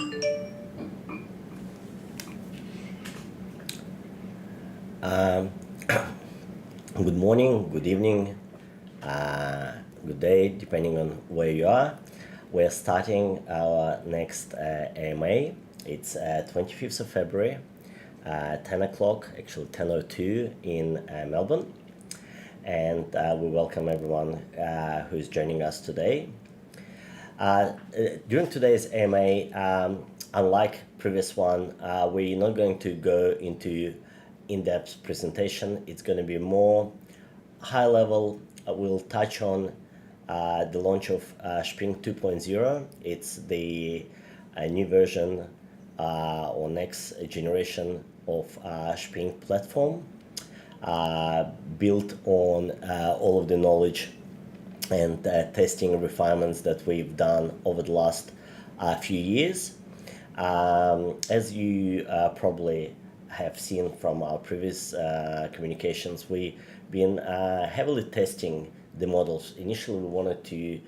Um, Good morning, good evening, good day, depending on where you are. We're starting our next AMA. It's 25th of February, 10 o'clock, actually 10:02 in Melbourne. And we welcome everyone who's joining us today. During today's AMA, unlike previous one, we're not going to go into in-depth presentation. It's going to be more high level. We'll touch on the launch of Shping 2.0. It's the new version or next generation of Shping platform, built on all of the knowledge and testing refinements that we've done over the last few years. As you probably have seen from our previous communications, we've been heavily testing the models. Initially, we wanted to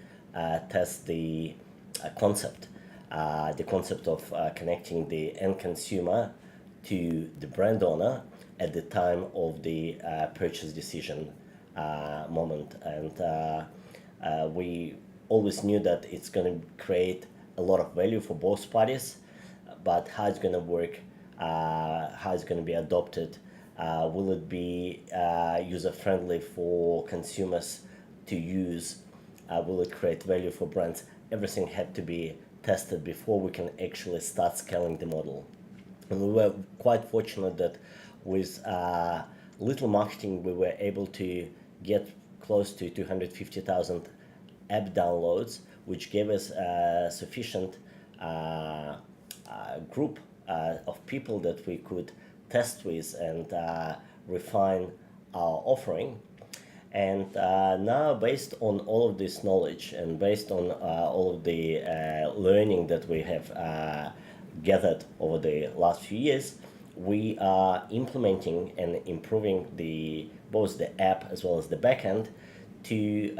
test the concept of connecting the end consumer to the brand owner at the time of the purchase decision moment. And we always knew that it's going to create a lot of value for both parties, but how it's going to work, how it's going to be adopted, will it be user-friendly for consumers to use, will it create value for brands? Everything had to be tested before we can actually start scaling the model. And we were quite fortunate that with little marketing, we were able to get close to 250,000 app downloads, which gave us a sufficient group of people that we could test with and refine our offering. And now, based on all of this knowledge and based on all of the learning that we have gathered over the last few years, we are implementing and improving both the app as well as the backend to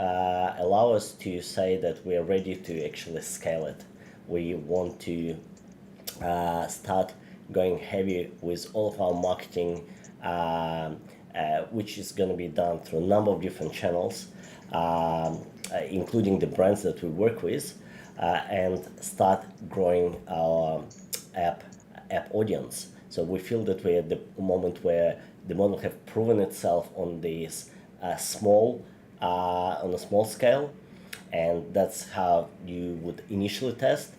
allow us to say that we are ready to actually scale it. We want to start going heavy with all of our marketing, which is going to be done through a number of different channels, including the brands that we work with, and start growing our app audience. So we feel that we're at the moment where the model have proven itself on this on a small scale, and that's how you would initially test.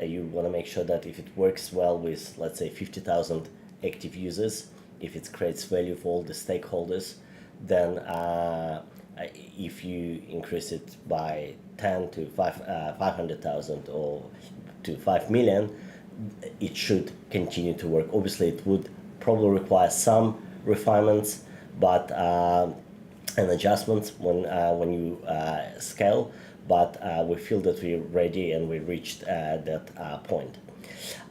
You want to make sure that if it works well with, let's say, 50,000 active users, if it creates value for all the stakeholders, then if you increase it by 10 to 500,000 or to 5 million, it should continue to work. Obviously, it would probably require some refinements, but and adjustments when you scale. But we feel that we're ready and we reached that point.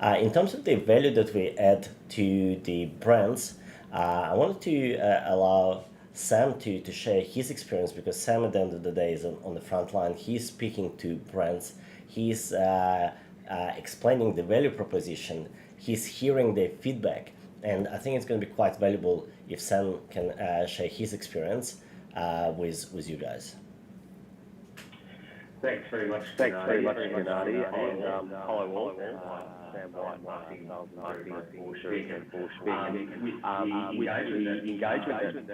In terms of the value that we add to the brands, I wanted to allow Sam to share his experience, because Sam at the end of the day is on the front line. He's speaking to brands. He's explaining the value proposition. He's hearing the feedback. And I think it's going to be quite valuable if Sam can share his experience with you guys. Thanks very much, Gennady, and hello all. Sam White, marketing for Shping. With the engagement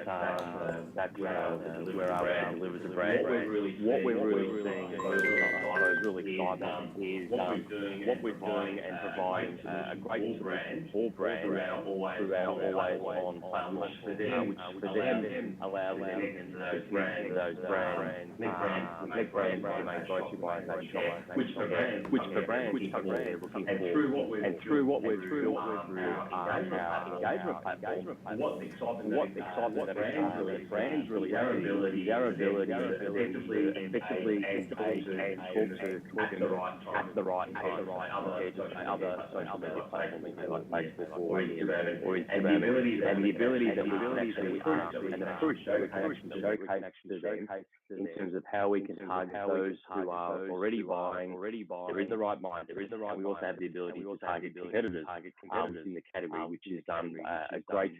that we're able to deliver as a brand, what we're really seeing, those really excitement, is what we're doing and providing a great solution for brands through our always-on platform, which for them allows them to those brands, make brands remain go-to by that shop, which for brands is what they're looking for. And through what we've built through our engagement platform, what excitement that brands really our ability to effectively engage and talk to at the right time compared to other social media platforms like Facebook or Instagram, and the ability that we can actually push to them in terms of how we can target who are already buying, they're in the right mind. And we also have the ability to target competitors within the category, which is a great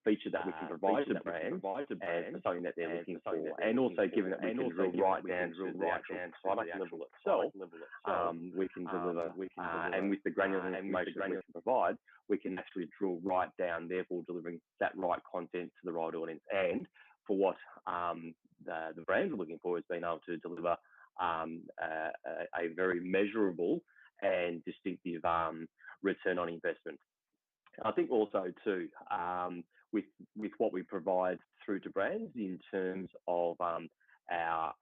feature that we can provide to brands and something that they're looking for. And also, given that we can drill right down to the actual product level itself, we can deliver, and with the granular information that we can provide, we can actually drill right down, therefore delivering that right content to the right audience. And for what the brands are looking for is being able to deliver a very measurable and distinctive return on investment. I think also too, with what we provide through to brands in terms of our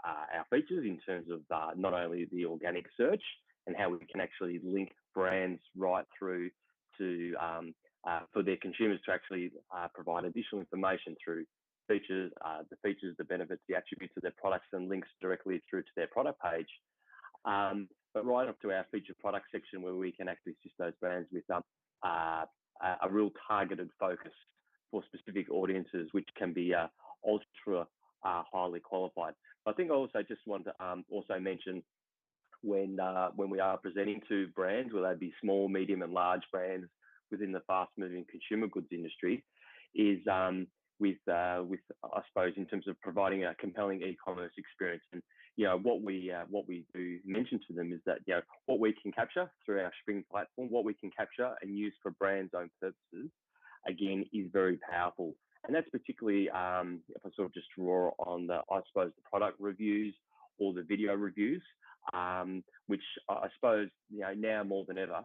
features, in terms of not only the organic search and how we can actually link brands right through to for their consumers to actually provide additional information through features, the benefits, the attributes of their products, and links directly through to their product page. But right up to our featured product section, where we can actually assist those brands with a real targeted focus for specific audiences, which can be ultra highly qualified. I think I also just want to also mention when we are presenting to brands, whether they be small, medium, and large brands within the fast-moving consumer goods industry, is with I suppose in terms of providing a compelling e-commerce experience. And what we do mention to them is that what we can capture through our Shping platform, what we can capture and use for brands' own purposes, again, is very powerful. And that's particularly if I sort of just draw on the product reviews or the video reviews, which I suppose now more than ever,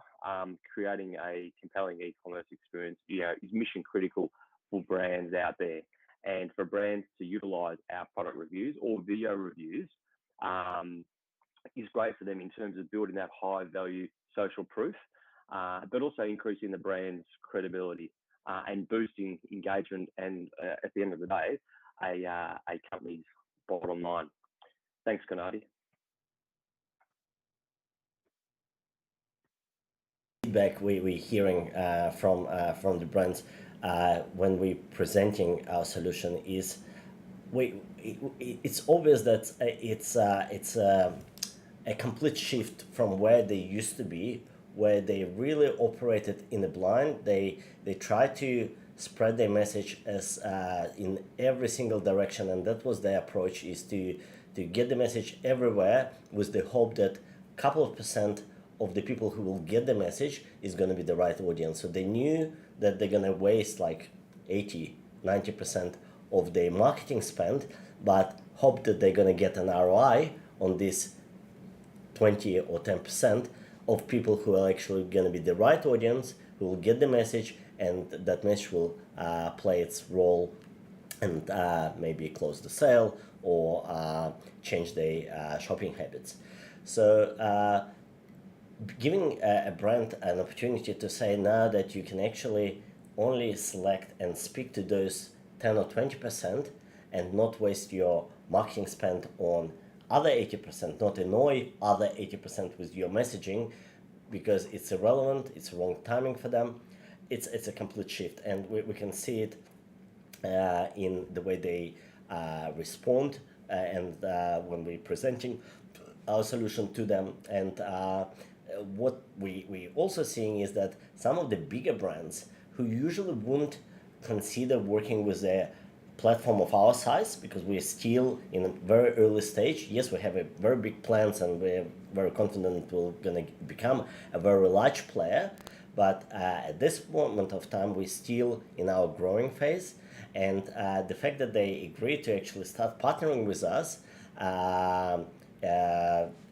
creating a compelling e-commerce experience is mission critical for brands out there. And for brands to utilize our product reviews or video reviews is great for them in terms of building that high value social proof, but also increasing the brand's credibility and boosting engagement and at the end of the day, a company's bottom line. Thanks, Kanadi. Feedback we're hearing from the brands when we're presenting our solution is it's obvious that it's a complete shift from where they used to be, where they really operated in the blind. They try to spread their message as in every single direction, and that was their approach, is to get the message everywhere with the hope that a couple of percent of the people who will get the message is going to be the right audience. So they knew that they're going to waste like 80-90% of their marketing spend, but hope that they're going to get an ROI on this 20 or 10% of people who are actually going to be the right audience, who will get the message, and that message will play its role and maybe close the sale or change their shopping habits. So giving a brand an opportunity to say now that you can actually only select and speak to those 10 or 20% and not waste your marketing spend on other 80%, not annoy other 80% with your messaging because it's irrelevant, it's wrong timing for them. It's a complete shift, and we can see it in the way they respond and when we're presenting our solution to them. And what we also seeing is that some of the bigger brands who usually wouldn't consider working with a platform of our size, because we're still in a very early stage. Yes, we have a very big plans and we're very confident we're going to become a very large player, but at this moment of time we're still in our growing phase. And the fact that they agreed to actually start partnering with us,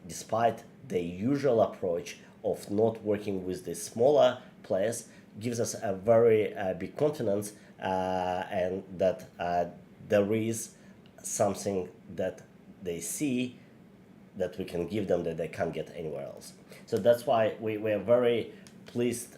despite the usual approach of not working with the smaller players, gives us a very big confidence and that there is something that they see that we can give them that they can't get anywhere else. So that's why we're very pleased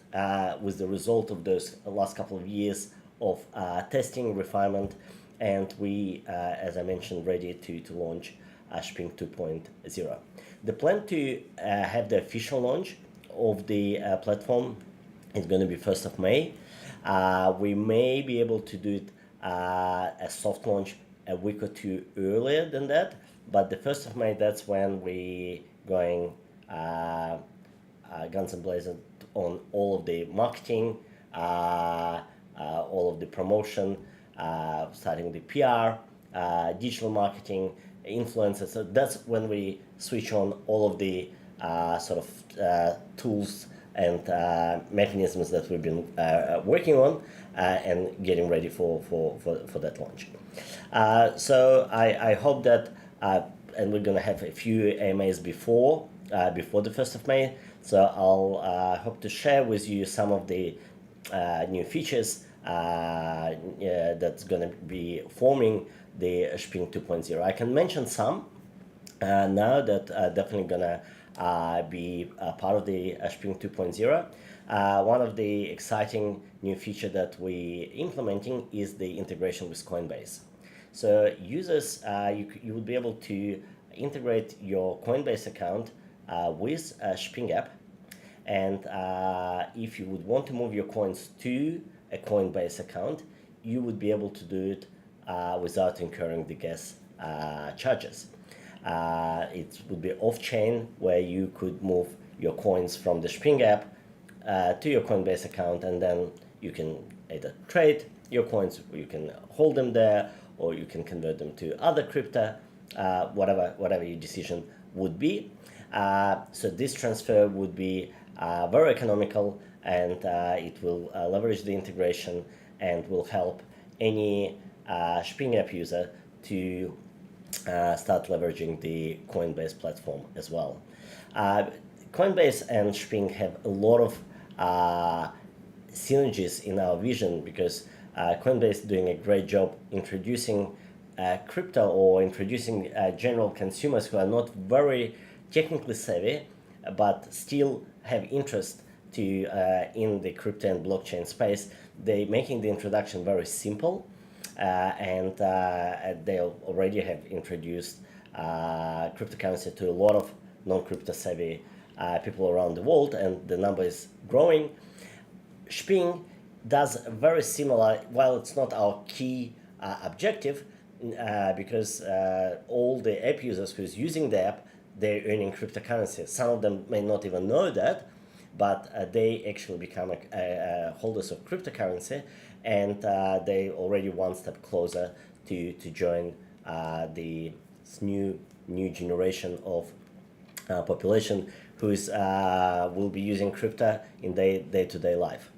with the result of those last couple of years of testing, refinement, and we, as I mentioned, ready to launch Shping 2.0. The plan to have the official launch of the platform is going to be 1st of May. We may be able to do it a soft launch a week or two earlier than that, but the 1st of May, that's when we going guns and blazing on all of the marketing, all of the promotion, starting the PR, digital marketing, influencers. So that's when we switch on all of the sort of tools and mechanisms that we've been working on and getting ready for that launch. So I hope that, and we're going to have a few AMAs before the 1st of May. So I'll hope to share with you some of the new features that's going to be forming the Shping 2.0. I can mention some now that are definitely going to be part of the Shping 2.0. One of the exciting new feature that we implementing is the integration with Coinbase. So users, you would be able to integrate your Coinbase account with a Shping app, and if you would want to move your coins to a Coinbase account, you would be able to do it without incurring the gas charges. It would be off-chain, where you could move your coins from the Shping app to your Coinbase account, and then you can either trade your coins, or you can hold them there, or you can convert them to other crypto, whatever your decision would be. So this transfer would be very economical, and it will leverage the integration and will help any Shping app user to start leveraging the Coinbase platform as well. Coinbase and Shping have a lot of synergies in our vision, because Coinbase is doing a great job introducing crypto, or introducing general consumers who are not very technically savvy but still have interest to in the crypto and blockchain space. They making the introduction very simple, and they already have introduced cryptocurrency to a lot of non-crypto savvy people around the world, and the number is growing. Shping does very similar, while it's not our key objective, because all the app users who's using the app, they're earning cryptocurrency. Some of them may not even know that, but they actually become holders of cryptocurrency, and they already one step closer to join the new generation of population who's will be using crypto in their day-to-day life.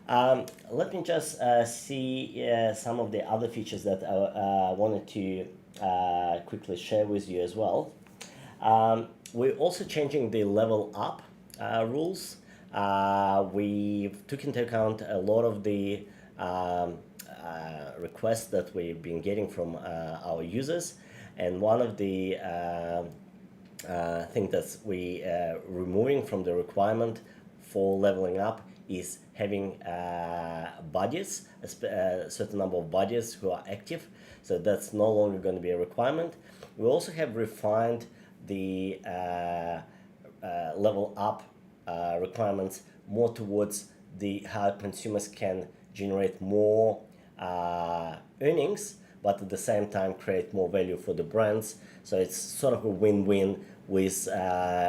Let me just see some of the other features that I wanted to quickly share with you as well. We're also changing the level up rules. We took into account a lot of the requests that we've been getting from our users, and one of the things that we removing from the requirement for leveling up is having buddies, a certain number of buddies who are active. So that's no longer going to be a requirement. We also have refined the level up requirements more towards how consumers can generate more earnings, but at the same time create more value for the brands. So it's sort of a win-win, with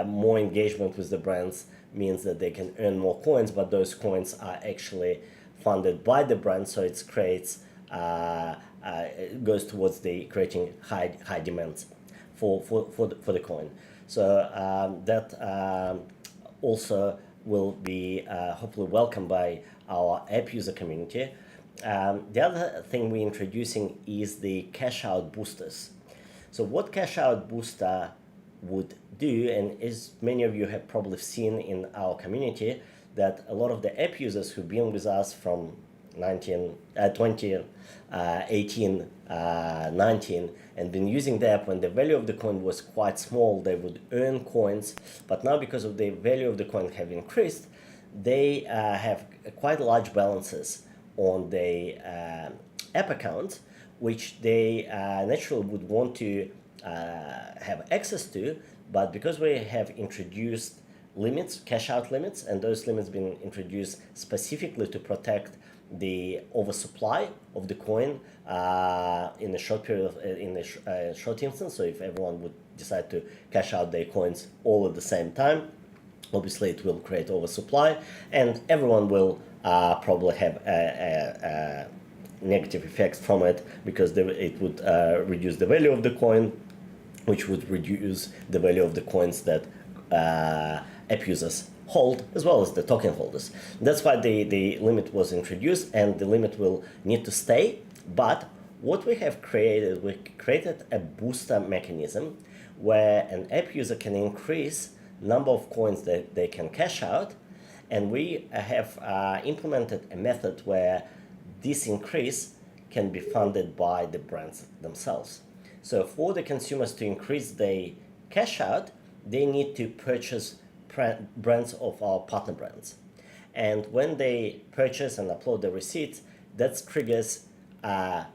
more engagement with the brands means that they can earn more coins, but those coins are actually funded by the brand, so it creates it goes towards the creating high demands for the coin. So that also will be hopefully welcomed by our app user community. The other thing we're introducing is the cash out boosters. So what cash out booster would do, and as many of you have probably seen in our community, that a lot of the app users who've been with us from 2018, 19, and been using the app when the value of the coin was quite small, they would earn coins. But now, because of the value of the coin have increased, they have quite large balances on the app account, which they naturally would want to have access to. But because we have introduced limits, cash out limits, and those limits been introduced specifically to protect the oversupply of the coin in a short period of, in a short instance. So if everyone would decide to cash out their coins all at the same time, obviously it will create oversupply, and everyone will probably have a negative effects from it, because it would reduce the value of the coin, which would reduce the value of the coins that app users hold, as well as the token holders. That's why the limit was introduced, and the limit will need to stay. But what we have created, we created a booster mechanism where an app user can increase number of coins that they can cash out, and we have implemented a method where this increase can be funded by the brands themselves. So for the consumers to increase their cash out, they need to purchase brands of our partner brands. And when they purchase and upload the receipts, that triggers a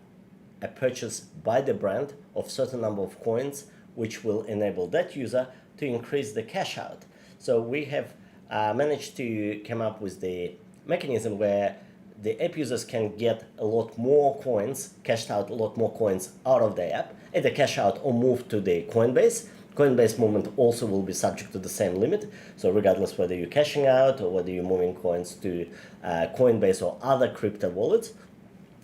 purchase by the brand of certain number of coins, which will enable that user to increase the cash out. So we have managed to come up with the mechanism where the app users can get a lot more coins, cashed out a lot more coins out of the app, either cash out or move to the Coinbase. Coinbase movement also will be subject to the same limit. So regardless whether you're cashing out or whether you're moving coins to Coinbase or other crypto wallets,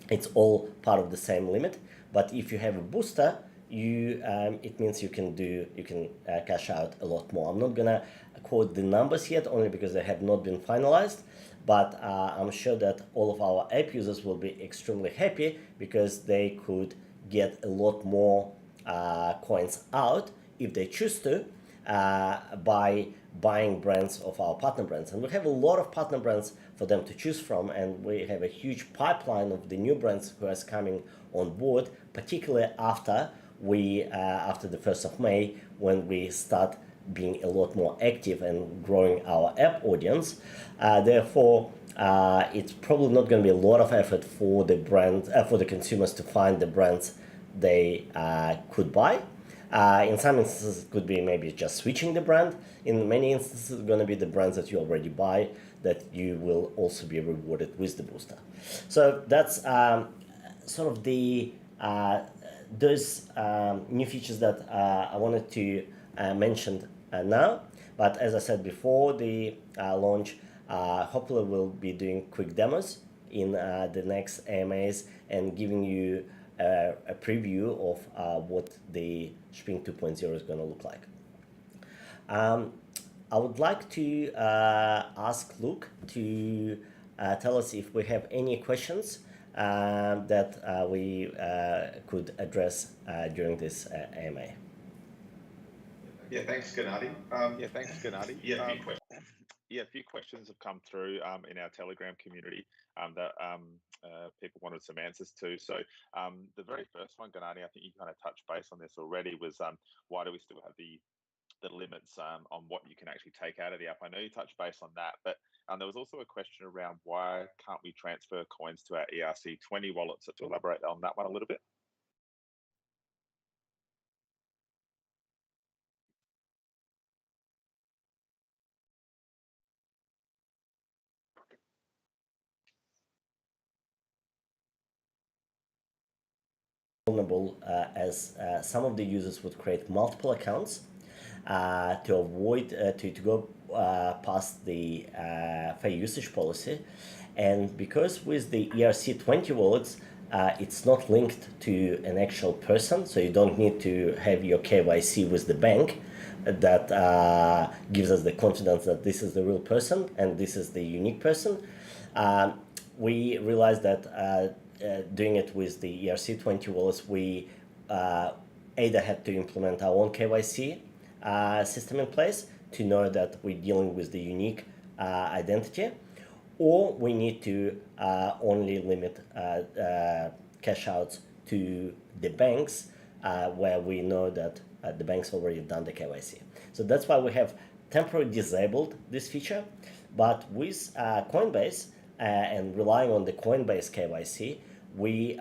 it's all part of the same limit. But if you have a booster, it means you can cash out a lot more. I'm not gonna quote the numbers yet, only because they have not been finalized, but I'm sure that all of our app users will be extremely happy, because they could get a lot more coins out if they choose to, by buying brands of our partner brands. And we have a lot of partner brands for them to choose from, and we have a huge pipeline of the new brands who are coming on board, particularly after the 1st of May, when we start being a lot more active and growing our app audience. Therefore, it's probably not going to be a lot of effort for the consumers to find the brands they could buy. In some instances, it could be maybe just switching the brand. In many instances, it's going to be the brands that you already buy that you will also be rewarded with the booster. So that's sort of those new features that I wanted to mention now. But as I said before the launch, hopefully we'll be doing quick demos in the next AMAs and giving you a preview of what the Shping 2.0 is going to look like. I would like to ask Luke to tell us if we have any questions that we could address during this AMA. Yeah, thanks, Gennady. A few questions have come through in our Telegram community that people wanted some answers to. So the very first one, Gennady, I think you kind of touched base on this already, was why do we still have the limits on what you can actually take out of the app? I know you touched base on that, but there was also a question around why can't we transfer coins to our ERC20 wallet? So to elaborate on that one a little bit. Vulnerable as some of the users would create multiple accounts to avoid to go past the fair usage policy. And because with the ERC20 wallets, it's not linked to an actual person, so you don't need to have your KYC with the bank. That gives us the confidence that this is the real person and this is the unique person. We realized that doing it with the ERC20 wallets, we either had to implement our own KYC system in place to know that we're dealing with the unique identity, or we need to only limit cash outs to the banks where we know that the banks already done the KYC. So that's why we have temporarily disabled this feature. But with Coinbase and relying on the Coinbase KYC, we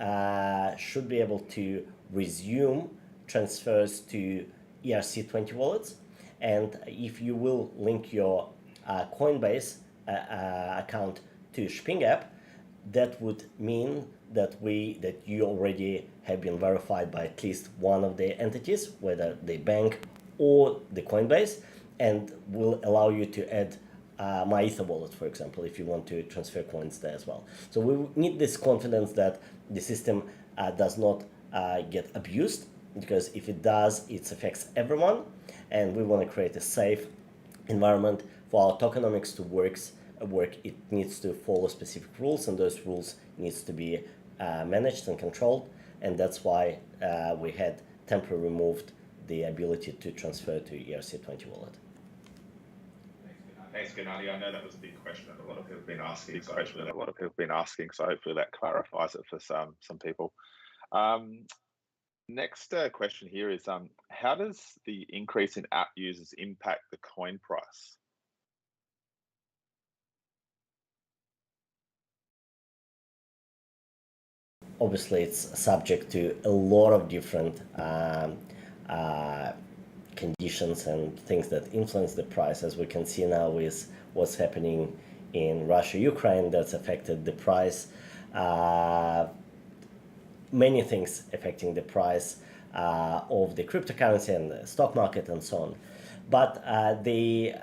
should be able to resume transfers to ERC20 wallets. And if you will link your Coinbase account to Shping app, that would mean that you already have been verified by at least one of the entities, whether the bank or the Coinbase, and will allow you to add my Ether wallet, for example, if you want to transfer coins there as well. So we need this confidence that the system does not get abused, because if it does, it affects everyone, and we want to create a safe environment for our tokenomics to work. It needs to follow specific rules, and those rules needs to be managed and controlled, and that's why we had temporarily removed the ability to transfer to ERC20 wallet. Thanks, Gennady. I know that was a big question that a lot of people have been asking. So hopefully that clarifies it for some people. Next question here is, how does the increase in app users impact the coin price? Obviously, it's subject to a lot of different conditions and things that influence the price, as we can see now with what's happening in Russia, Ukraine, that's affected the price. Many things affecting the price of the cryptocurrency and the stock market and so on. But the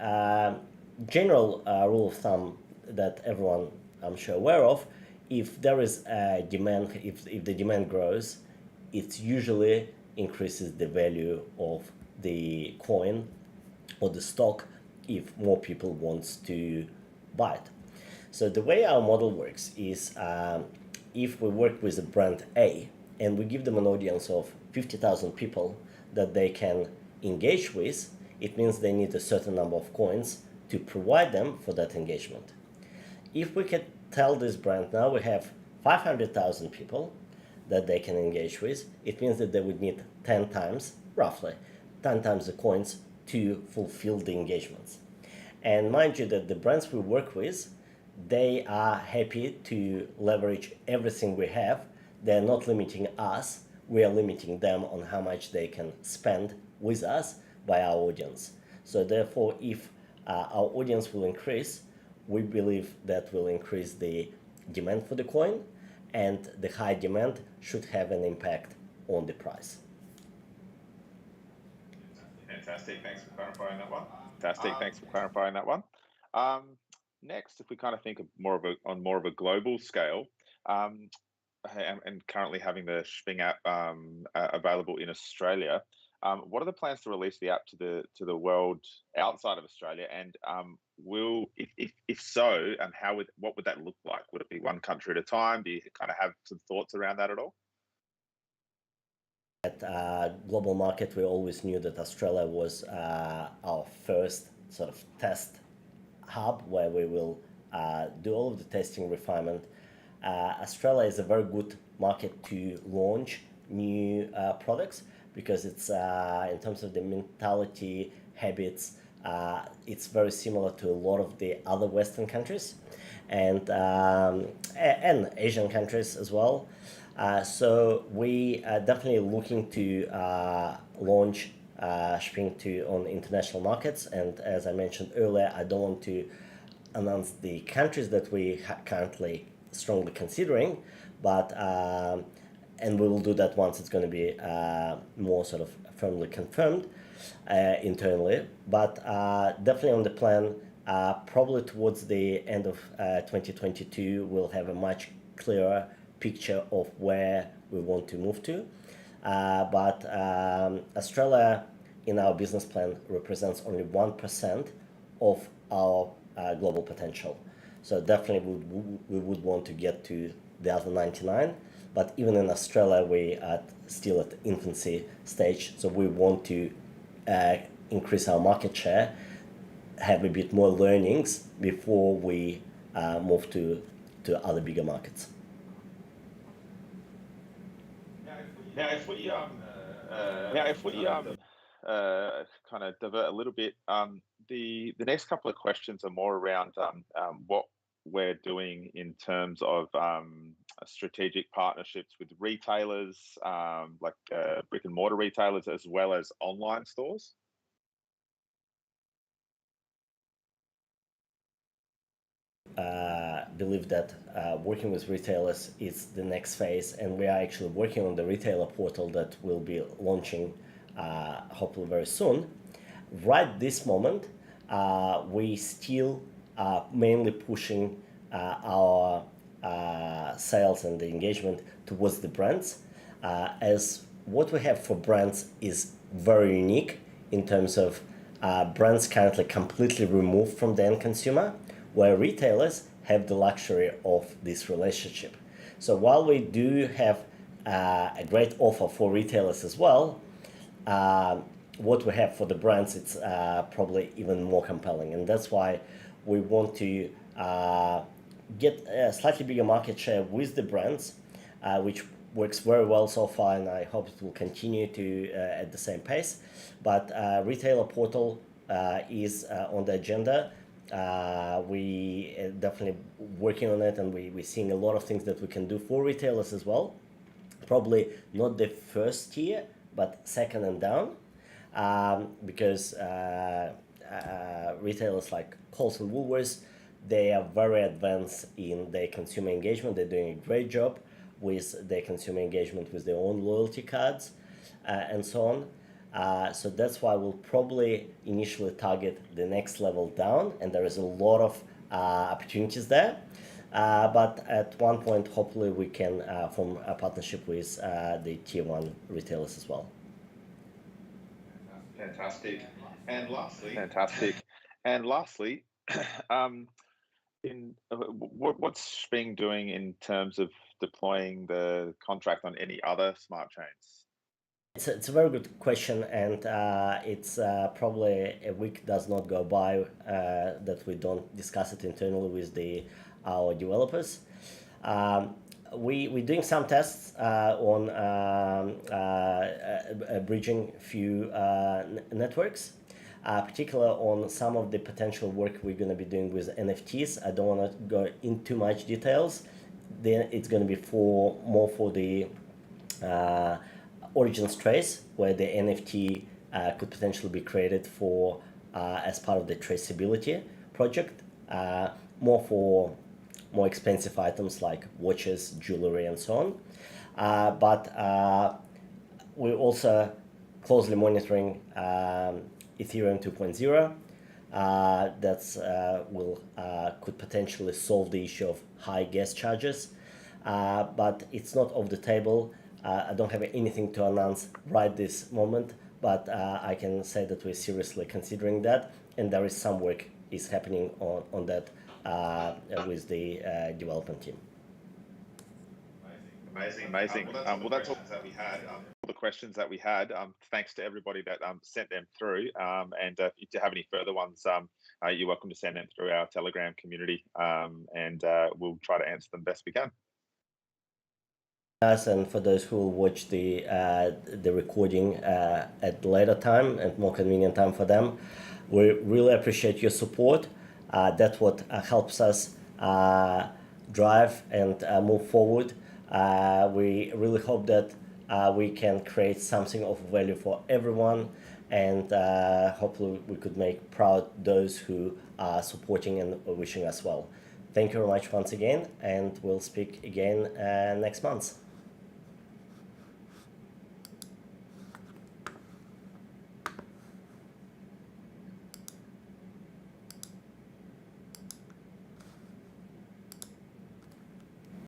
general rule of thumb that everyone, I'm sure, aware of, if there is a demand, if the demand grows, it usually increases the value of the coin or the stock if more people want to buy it. So the way our model works is, if we work with a brand A and we give them an audience of 50,000 people that they can engage with, it means they need a certain number of coins to provide them for that engagement. If we can tell this brand now we have 500,000 people that they can engage with, it means that they would need 10 times, roughly, 10 times the coins to fulfill the engagements. And mind you that the brands we work with, they are happy to leverage everything we have. They're not limiting us, we are limiting them on how much they can spend with us by our audience. So therefore, if our audience will increase, we believe that will increase the demand for the coin, and the high demand should have an impact on the price. Fantastic. Thanks for clarifying that one. Next, if we kind of think of on more of a global scale, and currently having the Shping app available in Australia, what are the plans to release the app to the world outside of Australia? And if so, what would that look like? Would it be one country at a time? Do you kind of have some thoughts around that at all? At global market, we always knew that Australia was our first sort of test hub where we will do all of the testing refinement. Australia is a very good market to launch new products, because it's in terms of the mentality, habits, it's very similar to a lot of the other Western countries and Asian countries as well. So we are definitely looking to launch Shping on international markets. And as I mentioned earlier, I don't want to announce the countries that we currently strongly considering, but and we will do that once it's going to be more sort of firmly confirmed internally. But definitely on the plan, probably towards the end of 2022, we'll have a much clearer picture of where we want to move to. But Australia in our business plan represents only 1% of our global potential. So definitely we would want to get to the other 99. But even in Australia, we are still at the infancy stage. So we want to increase our market share, have a bit more learnings before we move to other bigger markets. Now, if we kind of divert a little bit, the next couple of questions are more around what we're doing in terms of strategic partnerships with retailers, like brick and mortar retailers, as well as online stores. believe that working with retailers is the next phase, and we are actually working on the retailer portal that will be launching hopefully very soon. Right this moment, we still mainly pushing our sales and the engagement towards the brands, as what we have for brands is very unique in terms of brands currently completely removed from the end consumer, where retailers have the luxury of this relationship. So while we do have a great offer for retailers as well, what we have for the brands, it's probably even more compelling. And that's why we want to get a slightly bigger market share with the brands, which works very well so far, and I hope it will continue to at the same pace. But retailer portal is on the agenda. We are definitely working on it, and we're seeing a lot of things that we can do for retailers as well. Probably not the first tier, but second and down, because retailers like Coles and Woolworths, they are very advanced in their consumer engagement. They're doing a great job with their consumer engagement with their own loyalty cards and so on. So that's why we'll probably initially target the next level down, and there is a lot of opportunities there. But at one point, hopefully, we can form a partnership with the tier one retailers as well. Fantastic. And lastly, what's Shping doing in terms of deploying the contract on any other smart chains? It's a very good question, and it's probably a week does not go by that we don't discuss it internally with our developers. We're doing some tests on bridging few networks, particularly on some of the potential work we're going to be doing with NFTs. I don't want to go into too much details. Then it's going to be more for the origins trace, where the NFT could potentially be created for as part of the traceability project, more for more expensive items like watches, jewelry, and so on. But we're also closely monitoring Ethereum 2.0. That's could potentially solve the issue of high gas charges, but it's not off the table. I don't have anything to announce right this moment, but I can say that we're seriously considering that, and there is some work is happening on that with the development team. Amazing. Well, that's all that we had. All the questions that we had. Thanks to everybody that sent them through. And if you have any further ones, you're welcome to send them through our Telegram community, and we'll try to answer them best we can. And for those who will watch the recording at later time and more convenient time for them, we really appreciate your support. That's what helps us drive and move forward. We really hope that we can create something of value for everyone, and hopefully we could make proud those who are supporting and wishing us well. Thank you very much once again, and we'll speak again next month.